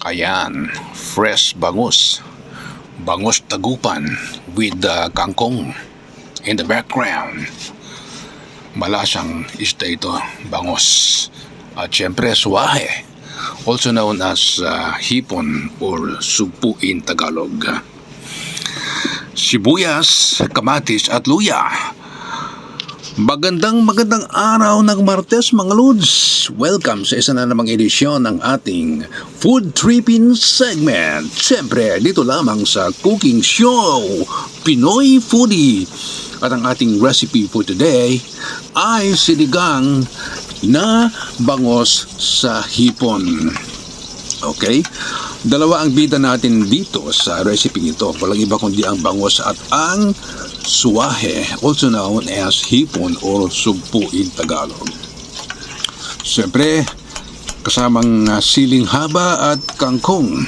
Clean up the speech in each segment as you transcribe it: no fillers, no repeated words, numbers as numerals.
Ayan, fresh bangus. Bangus tagupan with kangkong in the background. Malasang isda ito, bangus. At syempre, suwahe, also known as hipon or sugpo in Tagalog. Sibuyas, kamatis at luya. Magandang araw ng Martes mga Lods. Welcome sa isa na namang edisyon ng ating food tripping segment. Siyempre, dito lamang sa cooking show, Pinoy Foodie. At ang ating recipe for today ay sinigang na bangos sa hipon. Okay? Dalawa ang bida natin dito sa recipe ito. Walang iba kundi ang bangos at ang suwahe, also known as hipon or sugpo in Tagalog. Siyempre, kasamang siling haba at kangkong.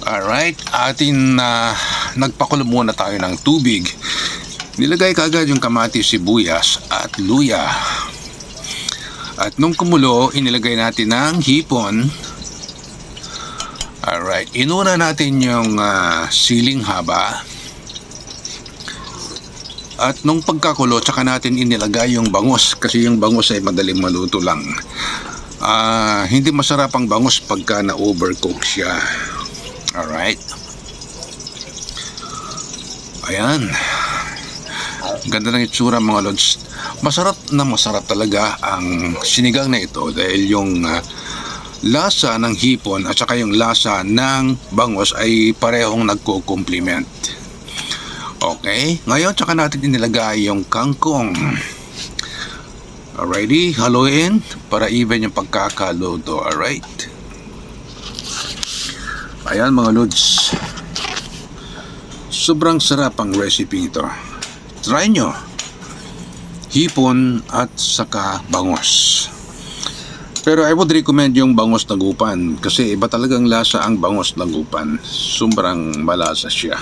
Alright, nagpakulo muna tayo ng tubig. Nilagay kagad yung kamatis, sibuyas at luya. At nung kumulo, inilagay natin ng hipon. Alright, inuna natin yung siling haba. At nung pagkakulo, tsaka natin inilagay yung bangus kasi yung bangus ay madaling maluto lang. Hindi masarap ang bangus pagka na-overcook siya. Alright. Ayan. Ganda ng itsura mga lods. Masarap na masarap talaga ang sinigang na ito dahil yung lasa ng hipon at saka yung lasa ng bangus ay parehong nagko-complement. Okay, ngayon tsaka natin inilagay yung kangkong. Alrighty, haluin para even yung pagkakaluto. Alright. Ayan mga lods. Sobrang sarap ang recipe ito. Try nyo. Hipon at saka bangus. Pero I would recommend yung bangus tagupan kasi iba talagang lasa ang bangus tagupan. Sobrang malasa siya.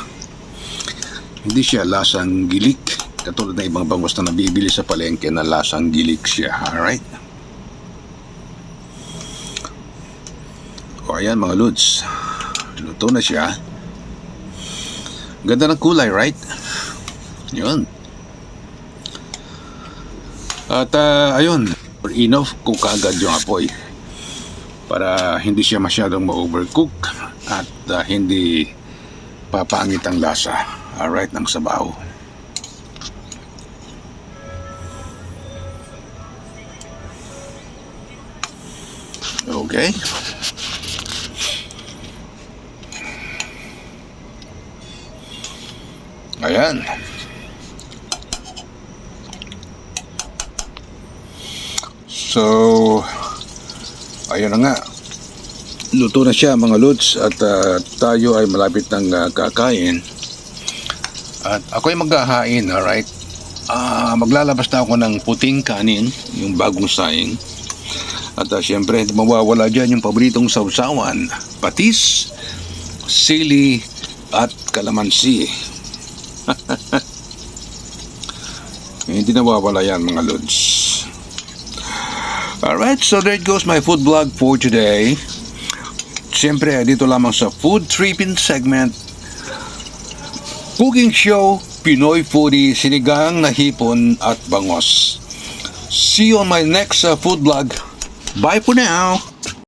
Hindi siya lasang gilik katulad ng ibang bangus na nabibili sa palengke na lasang gilik siya. Alright? O ayan mga lods, luto na siya. Ganda ng kulay, right? Yun. At ayun, enough cook agad yung apoy para hindi siya masyadong ma-overcook at hindi papangit ang lasa. Alright, ng sabaw. Okay. Ayan. So, ayun na nga. Luto na siya mga lods at tayo ay malapit ng kakain. At ako'y maghahain, alright? Maglalabas na ako ng puting kanin, yung bagong saing. At syempre, mawawala dyan yung paboritong sausawan, patis, sili, at kalamansi. Hindi nawawala yan mga lods. Alright, so there it goes my food vlog for today. Siyempre, dito lamang sa food tripping segment, cooking show, Pinoy Foodie, sinigang na hipon at bangos. See you on my next food vlog. Bye for now.